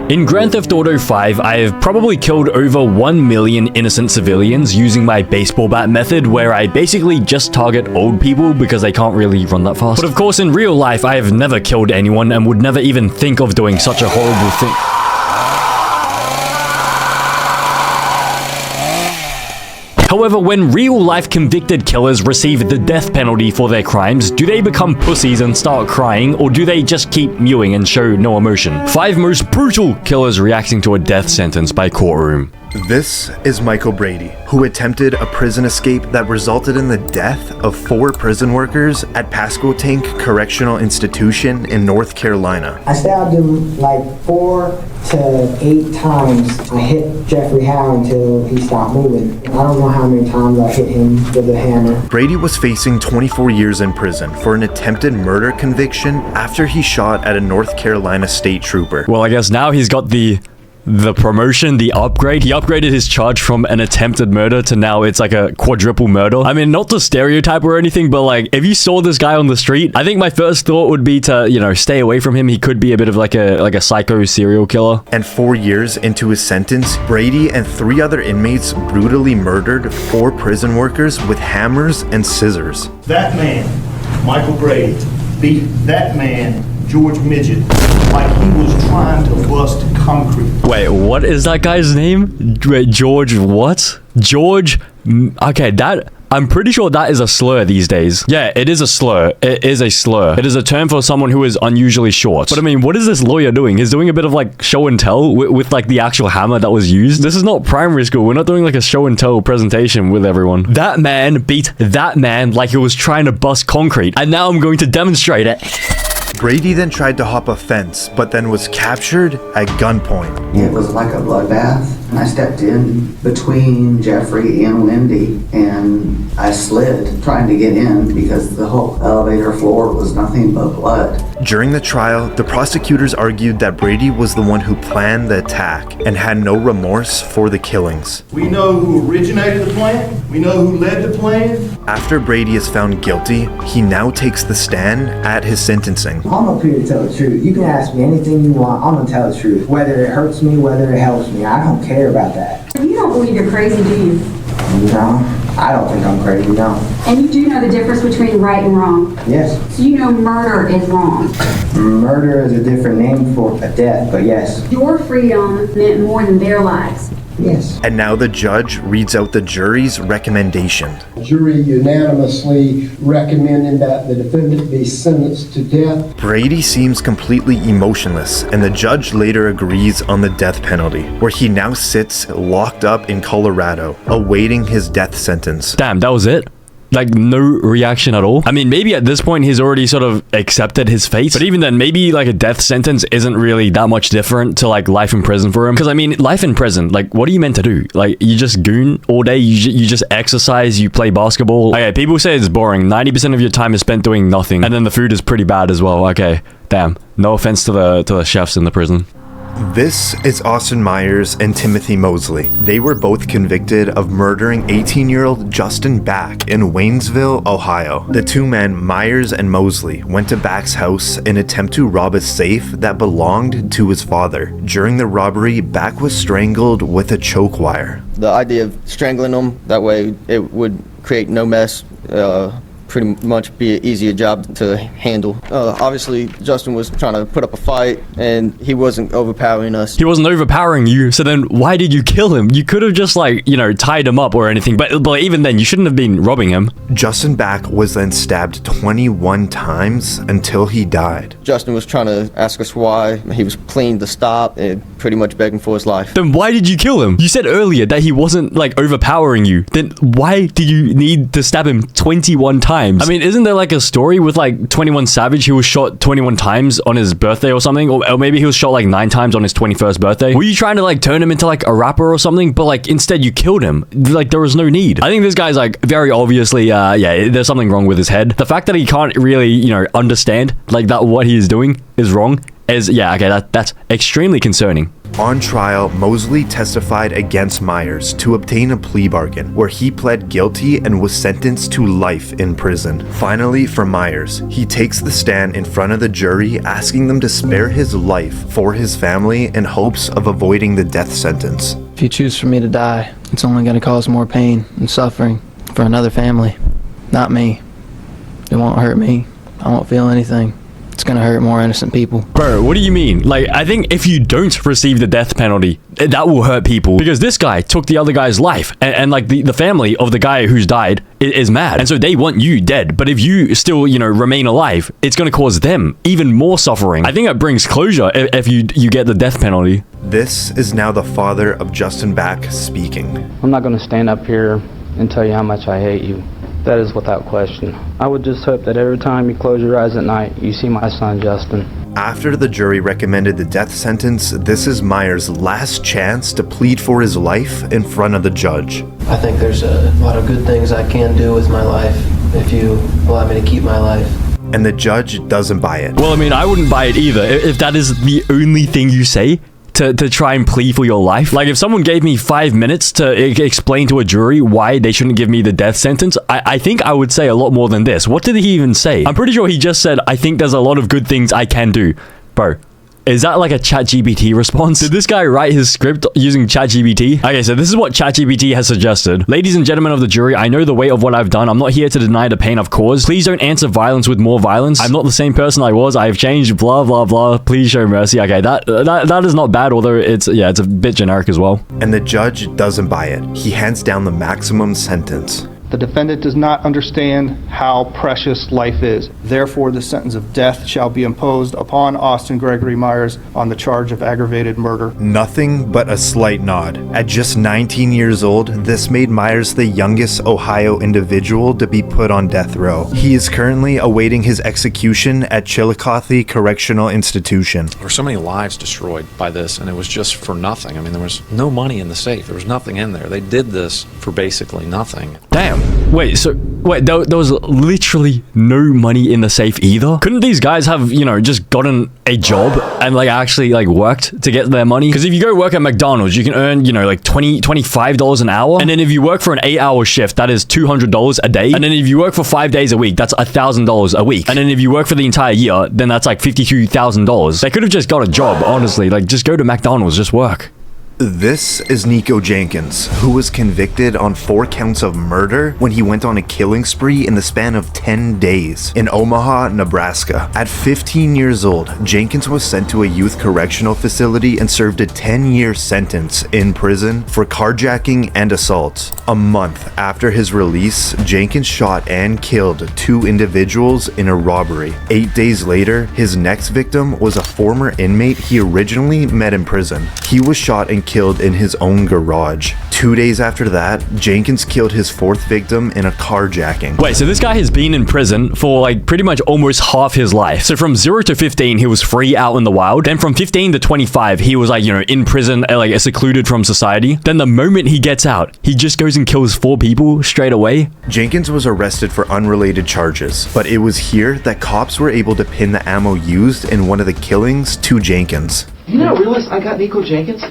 In Grand Theft Auto 5, I have probably killed over 1 million innocent civilians using my baseball bat method, where I basically just target old people because they can't really run that fast. But of course, in real life, I have never killed anyone and would never even think of doing such a horrible thing. However, when real-life convicted killers receive the death penalty for their crimes, do they become pussies and start crying, or do they just keep mewing and show no emotion? 5 most brutal killers reacting to a death sentence by courtroom. This is Michael Brady, who attempted a prison escape that resulted in the death of 4 prison workers at Pasquotank Correctional Institution in North Carolina. I stabbed him like 4 to 8 times. I hit Jeffrey Howe until he stopped moving. I don't know how many times I hit him with a hammer. Brady was facing 24 years in prison for an attempted murder conviction after he shot at a North Carolina state trooper. Well, I guess now he's got the promotion, the upgrade. He upgraded his charge from an attempted murder to now it's like a quadruple murder. I mean, not to stereotype or anything, but like, if you saw this guy on the street, I think my first thought would be to, you know, stay away from him. He could be a bit of like a psycho serial killer. And 4 years into his sentence, Brady and 3 other inmates brutally murdered 4 prison workers with hammers and scissors. That man, Michael Brady, beat that man, George Midget, like he was trying to bust concrete. Wait, what is that guy's name? Wait, George what? George? Okay, that... I'm pretty sure that is a slur these days. Yeah, it is a slur. It is a slur. It is a term for someone who is unusually short. But I mean, what is this lawyer doing? He's doing a bit of like show and tell with like the actual hammer that was used. This is not primary school. We're not doing like a show and tell presentation with everyone. That man beat that man like he was trying to bust concrete. And now I'm going to demonstrate it. Brady then tried to hop a fence, but then was captured at gunpoint. It was like a bloodbath. I stepped in between Jeffrey and Wendy, and I slid trying to get in because the whole elevator floor was nothing but blood. During the trial, the prosecutors argued that Brady was the one who planned the attack and had no remorse for the killings. We know who originated the plan. We know who led the plan. After Brady is found guilty, he now takes the stand at his sentencing. I'm up here to tell the truth. You can ask me anything you want. I'm gonna tell the truth. Whether it hurts me, whether it helps me. I don't care about that. You don't believe you're crazy, do you? No, I don't think I'm crazy, no. And you do know the difference between right and wrong? Yes. So you know murder is wrong. Murder is a different name for a death, but yes. Your freedom meant more than their lives. Yes. And now the judge reads out the jury's recommendation. The jury unanimously recommending that the defendant be sentenced to death. Brady seems completely emotionless, and the judge later agrees on the death penalty, where he now sits locked up in Colorado, awaiting his death sentence. Damn, that was it? Like, no reaction at all? I mean, maybe at this point he's already sort of accepted his fate, but even then, maybe like a death sentence isn't really that much different to like life in prison for him. Because I mean, life in prison, like, what are you meant to do? Like, you just goon all day, you just exercise, you play basketball. Okay, people say it's boring. 90% of your time is spent doing nothing, and then the food is pretty bad as well. Okay, damn. No offense to the chefs in the prison. This is Austin Myers and Timothy Mosley. They were both convicted of murdering 18-year-old Justin Back in Waynesville, Ohio. The 2 men, Myers and Mosley, went to Back's house in an attempt to rob a safe that belonged to his father. During the robbery, Back was strangled with a choke wire. The idea of strangling him, that way it would create no mess, pretty much be an easier job to handle. Obviously, Justin was trying to put up a fight, and he wasn't overpowering us. He wasn't overpowering you, so then why did you kill him? You could have just, like, you know, tied him up or anything, but even then, you shouldn't have been robbing him. Justin Back was then stabbed 21 times until he died. Justin was trying to ask us why. He was pleading to stop and pretty much begging for his life. Then why did you kill him? You said earlier that he wasn't, like, overpowering you. Then why did you need to stab him 21 times? I mean, isn't there like a story with like 21 Savage who was shot 21 times on his birthday or something? Or maybe he was shot like 9 times on his 21st birthday? Were you trying to like turn him into like a rapper or something? But like instead you killed him. Like there was no need. I think this guy's like very obviously, yeah, there's something wrong with his head. The fact that he can't really, you know, understand like that what he is doing is wrong is, yeah, okay, that's extremely concerning. On trial, Mosley testified against Myers to obtain a plea bargain where he pled guilty and was sentenced to life in prison. Finally, for Myers, he takes the stand in front of the jury, asking them to spare his life for his family in hopes of avoiding the death sentence. If you choose for me to die, it's only going to cause more pain and suffering for another family, not me. It won't hurt me. I won't feel anything. It's gonna hurt more innocent people. Bro, what do you mean? Like, I think if you don't receive the death penalty, that will hurt people. Because this guy took the other guy's life. And like, the family of the guy who's died is mad. And so they want you dead. But if you still, you know, remain alive, it's gonna cause them even more suffering. I think it brings closure if you get the death penalty. This is now the father of Justin Back speaking. I'm not gonna stand up here and tell you how much I hate you. That is without question. I would just hope that every time you close your eyes at night, you see my son, Justin. After the jury recommended the death sentence, this is Myers' last chance to plead for his life in front of the judge. I think there's a lot of good things I can do with my life if you allow me to keep my life. And the judge doesn't buy it. Well, I mean, I wouldn't buy it either. If that is the only thing you say to try and plead for your life. Like, if someone gave me 5 minutes to explain to a jury why they shouldn't give me the death sentence, I think I would say a lot more than this. What did he even say? I'm pretty sure he just said, I think there's a lot of good things I can do. Bro, is that like a ChatGPT response? Did this guy write his script using ChatGPT? Okay, so this is what ChatGPT has suggested. Ladies and gentlemen of the jury, I know the weight of what I've done. I'm not here to deny the pain I've caused. Please don't answer violence with more violence. I'm not the same person I was. I have changed, blah, blah, blah. Please show mercy. Okay, that is not bad, although it's a bit generic as well. And the judge doesn't buy it. He hands down the maximum sentence. The defendant does not understand how precious life is. Therefore, the sentence of death shall be imposed upon Austin Gregory Myers on the charge of aggravated murder. Nothing but a slight nod. At just 19 years old, this made Myers the youngest Ohio individual to be put on death row. He is currently awaiting his execution at Chillicothe Correctional Institution. There were so many lives destroyed by this, and it was just for nothing. I mean, there was no money in the safe. There was nothing in there. They did this for basically nothing. Damn. Wait, there was literally no money in the safe either? Couldn't these guys have, you know, just gotten a job and like actually like worked to get their money? Because if you go work at McDonald's, you can earn, you know, like $25 an hour. And then if you work for an 8-hour shift, that is $200 a day. And then if you work for 5 days a week, that's $1,000 a week. And then if you work for the entire year, then that's like $52,000. They could have just got a job, honestly. Like, just go to McDonald's, just work. This is Nico Jenkins, who was convicted on 4 counts of murder when he went on a killing spree in the span of 10 days in Omaha, Nebraska. At 15 years old, Jenkins was sent to a youth correctional facility and served a 10-year sentence in prison for carjacking and assault. A month after his release, Jenkins shot and killed 2 individuals in a robbery. 8 days later, his next victim was a former inmate he originally met in prison. He was shot and killed in his own garage. 2 days after that, Jenkins killed his 4th victim in a carjacking. Wait, so this guy has been in prison for like pretty much almost half his life. So from 0 to 15, he was free out in the wild. Then from 15 to 25, he was like, you know, in prison, like secluded from society. Then the moment he gets out, he just goes and kills 4 people straight away. Jenkins was arrested for unrelated charges, but it was here that cops were able to pin the ammo used in one of the killings to Jenkins. You not realize I got Nico Jenkins?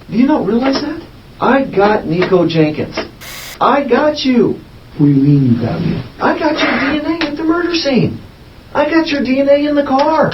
Do you not realize that? I got Nico Jenkins. I got you. What do you mean you got me? I got your DNA at the murder scene. I got your DNA in the car.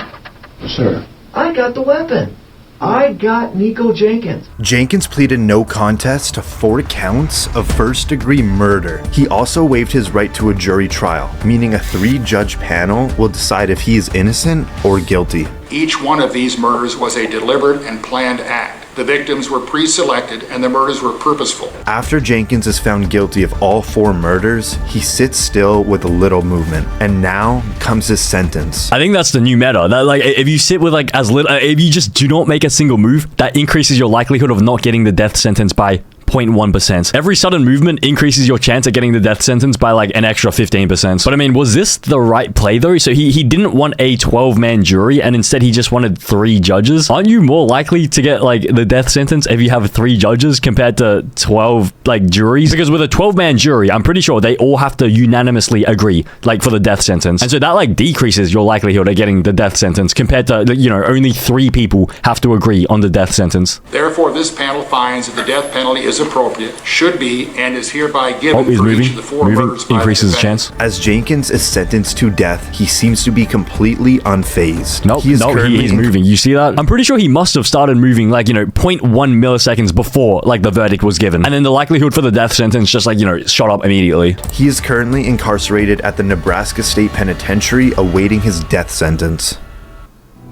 Sir. I got the weapon. I got Nico Jenkins. Jenkins pleaded no contest to 4 counts of first-degree murder. He also waived his right to a jury trial, meaning a 3-judge panel will decide if he is innocent or guilty. Each one of these murders was a deliberate and planned act. The victims were pre-selected and the murders were purposeful. After Jenkins is found guilty of all 4 murders, he sits still with little movement. And now comes his sentence. I think that's the new meta. That like, if you sit with like as little, if you just do not make a single move, that increases your likelihood of not getting the death sentence by 0.1%. Every sudden movement increases your chance of getting the death sentence by like an extra 15%. But I mean, was this the right play though? So he didn't want a 12-man jury and instead he just wanted 3 judges. Aren't you more likely to get like the death sentence if you have 3 judges compared to 12 like juries? Because with a 12-man jury, I'm pretty sure they all have to unanimously agree like for the death sentence. And so that like decreases your likelihood of getting the death sentence compared to, you know, only 3 people have to agree on the death sentence. Therefore, this panel finds that the death penalty is appropriate, should be, and is hereby given he's for moving. each of the 4 murders by the Increases his defendant. chance. As Jenkins is sentenced to death, he seems to be completely unfazed. Nope, he's moving. You see that? I'm pretty sure he must have started moving like, you know, 0.1 milliseconds before like the verdict was given. And then the likelihood for the death sentence just like, you know, shot up immediately. He is currently incarcerated at the Nebraska State Penitentiary awaiting his death sentence.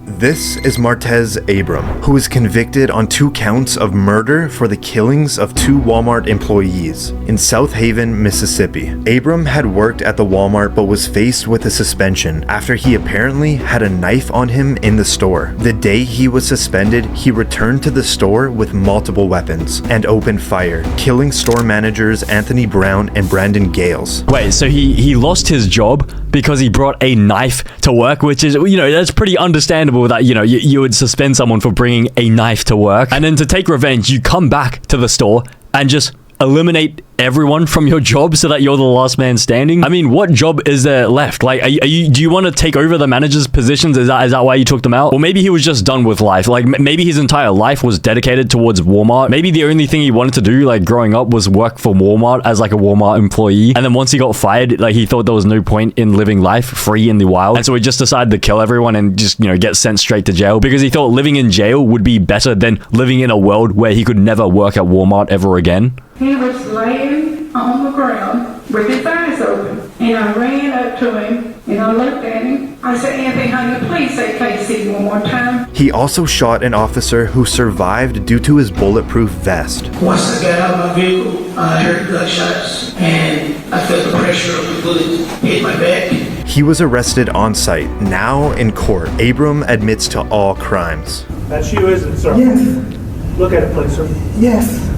This is Martez Abram, who is convicted on 2 counts of murder for the killings of 2 Walmart employees in South Haven, Mississippi. Abram had worked at the Walmart but was faced with a suspension after he apparently had a knife on him in the store. The day he was suspended, he returned to the store with multiple weapons and opened fire, killing store managers Anthony Brown and Brandon Gales. Wait, so he lost his job because he brought a knife to work, which is, you know, that's pretty understandable that, you know, you would suspend someone for bringing a knife to work. And then to take revenge, you come back to the store and just eliminate everyone from your job so that you're the last man standing. I mean, what job is there left? Like, do you want to take over the manager's positions? Is that why you took them out? Or maybe he was just done with life. Like, maybe his entire life was dedicated towards Walmart. Maybe the only thing he wanted to do, like, growing up was work for Walmart as, like, a Walmart employee. And then once he got fired, like, he thought there was no point in living life free in the wild. And so he just decided to kill everyone and just, you know, get sent straight to jail because he thought living in jail would be better than living in a world where he could never work at Walmart ever again. He was laying on the ground with his eyes open, and I ran up to him, and I looked at him. I said, Anthony, honey, please say KC one more time. He also shot an officer who survived due to his bulletproof vest. Once I got out of my vehicle, I heard gunshots, and I felt the pressure of the bullet hit my back. He was arrested on site. Now in court, Abram admits to all crimes. That's you, isn't it, sir? Yes. Look at it, please, sir. Yes.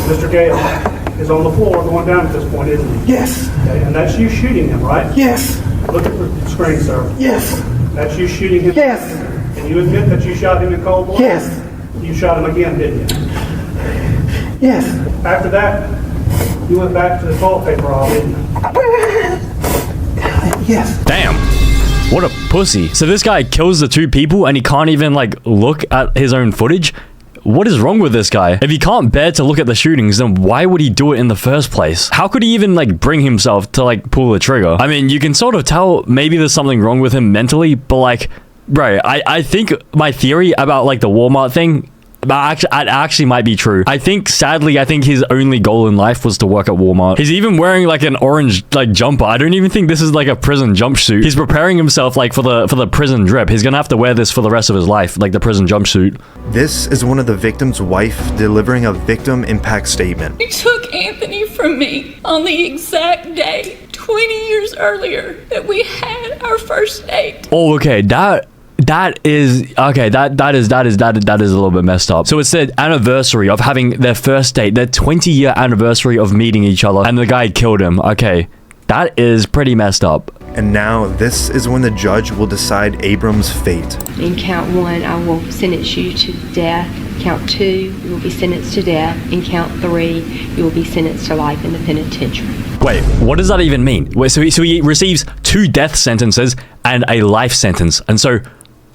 Mr. Gale is on the floor going down at this point, isn't he? Yes. Okay, and that's you shooting him, right? Yes. Look at the screen, sir. Yes. That's you shooting him? Yes. Can you admit that you shot him in cold blood? Yes. You shot him again, didn't you? Yes. After that, you went back to the toilet paper aisle, didn't you? Yes. Damn. What a pussy. So this guy kills the 2 people and he can't even like look at his own footage? What is wrong with this guy? If he can't bear to look at the shootings, then why would he do it in the first place? How could he even like bring himself to like pull the trigger? I mean, you can sort of tell maybe there's something wrong with him mentally, but like, bro, I think my theory about like the Walmart thing, it actually might be true. I think, sadly, his only goal in life was to work at Walmart. He's even wearing like an orange like jumper. I don't even think this is like a prison jumpsuit. He's preparing himself like for the prison drip. He's gonna have to wear this for the rest of his life, like the prison jumpsuit. This is one of the victim's wife delivering a victim impact statement. You took Anthony from me on the exact day 20 years earlier that we had our first date. Oh, okay, that is a little bit messed up. So it's their anniversary of having their first date, their 20-year anniversary of meeting each other, and the guy killed him. Okay, that is pretty messed up. And now this is when the judge will decide Abram's fate. In count 1, I will sentence you to death. Count 2, you will be sentenced to death. In count 3, you will be sentenced to life in the penitentiary. Wait, what does that even mean? Wait, so he receives 2 death sentences and a life sentence, and so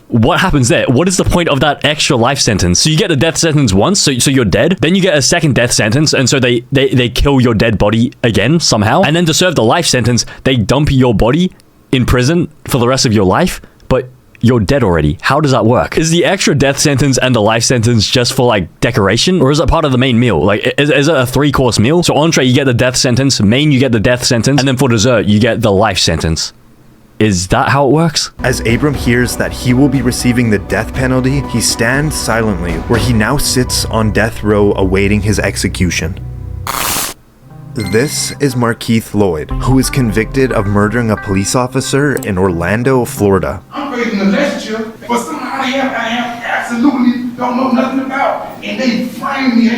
what happens there? What is the point of that extra life sentence? So you get a death sentence once, so you're dead. Then you get a second death sentence, and so they kill your dead body again somehow. And then to serve the life sentence, they dump your body in prison for the rest of your life, but you're dead already. How does that work? Is the extra death sentence and the life sentence just for like decoration, or is it part of the main meal? Like, is it a 3-course meal? So entree, you get the death sentence, main, you get the death sentence, and then for dessert, you get the life sentence. Is that how it works? As Abram hears that he will be receiving the death penalty, he stands silently, where he now sits on death row awaiting his execution. This is Markeith Lloyd, who is convicted of murdering a police officer in Orlando, Florida. I'm facing a lecture for somebody I have absolutely don't know nothing about, and they frame me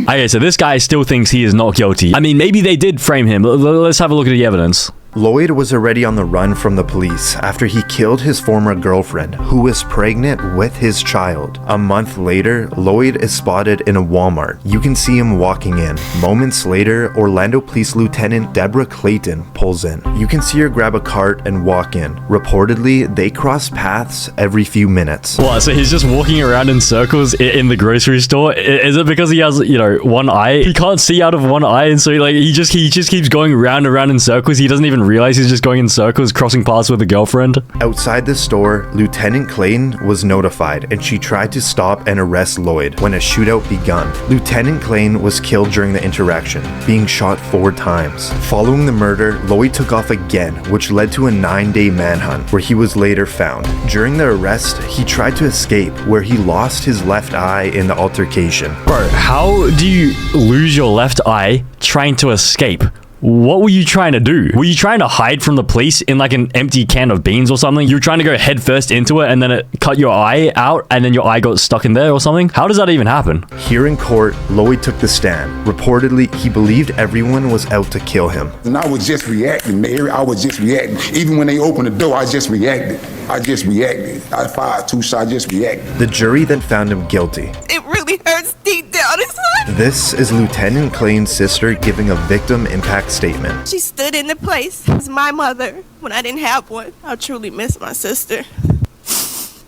Okay, so this guy still thinks he is not guilty. I mean, maybe they did frame him. Let's have a look at the evidence. Lloyd was already on the run from the police after he killed his former girlfriend, who was pregnant with his child. A month later, Lloyd is spotted in a Walmart. You can see him walking in. Moments later, Orlando Police Lieutenant Deborah Clayton pulls in. You can see her grab a cart and walk in. Reportedly, they cross paths every few minutes. What, so he's just walking around in circles in the grocery store? Is it because he has, you know, one eye? He can't see out of one eye, and so like he just keeps going round and round in circles. He doesn't even realize he's just going in circles, crossing paths with a girlfriend. Outside the store, Lieutenant Clayton was notified, and she tried to stop and arrest Lloyd when a shootout begun. Lieutenant Clayton was killed during the interaction, being shot 4 times. Following the murder, Lloyd took off again, which led to a 9-day manhunt, where he was later found. During the arrest, he tried to escape, where he lost his left eye in the altercation. Bro, how do you lose your left eye trying to escape? What were you trying to do? Were you trying to hide from the police in like an empty can of beans or something? You were trying to go head first into it and then it cut your eye out and then your eye got stuck in there or something? How does that even happen? Here in court, Lloyd took the stand. Reportedly, he believed everyone was out to kill him. And I was just reacting, Mary. I was just reacting. Even when they opened the door, I just reacted. I fired 2 shots, I just reacted. The jury then found him guilty. It really hurts deep down inside. This is Lieutenant Clayton's sister giving a victim impact statement. She stood in the place as my mother when I didn't have one. I truly miss my sister.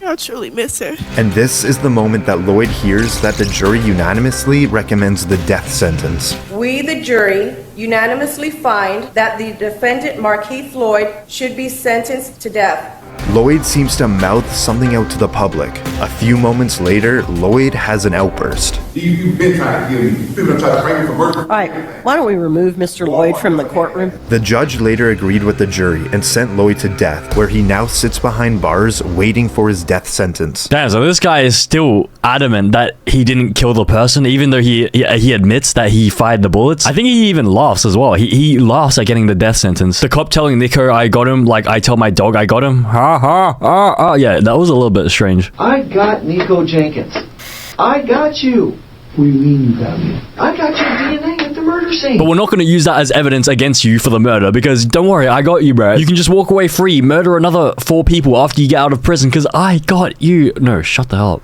I truly miss her. And this is the moment that Lloyd hears that the jury unanimously recommends the death sentence. We, the jury, unanimously find that the defendant, Markeith Lloyd, should be sentenced to death. Lloyd seems to mouth something out to the public. A few moments later, Lloyd has an outburst. You've been trying to kill me. People have tried to frame me for murder. All right, why don't we remove Mr. Lloyd from the courtroom? The judge later agreed with the jury and sent Lloyd to death, where he now sits behind bars waiting for his death sentence. Damn, so this guy is still adamant that he didn't kill the person, even though he admits that he fired the bullets. I think he even laughs as well. He laughs at getting the death sentence. The cop telling Nico, I got him, like I tell my dog I got him. Ha ha ha ha. Yeah, that was a little bit strange. I got Nico Jenkins. I got you. What do you mean you got me? I got your DNA at the murder scene. But we're not going to use that as evidence against you for the murder, because don't worry, I got you, bro. You can just walk away free, murder another 4 people after you get out of prison, because I got you. No, shut the hell up.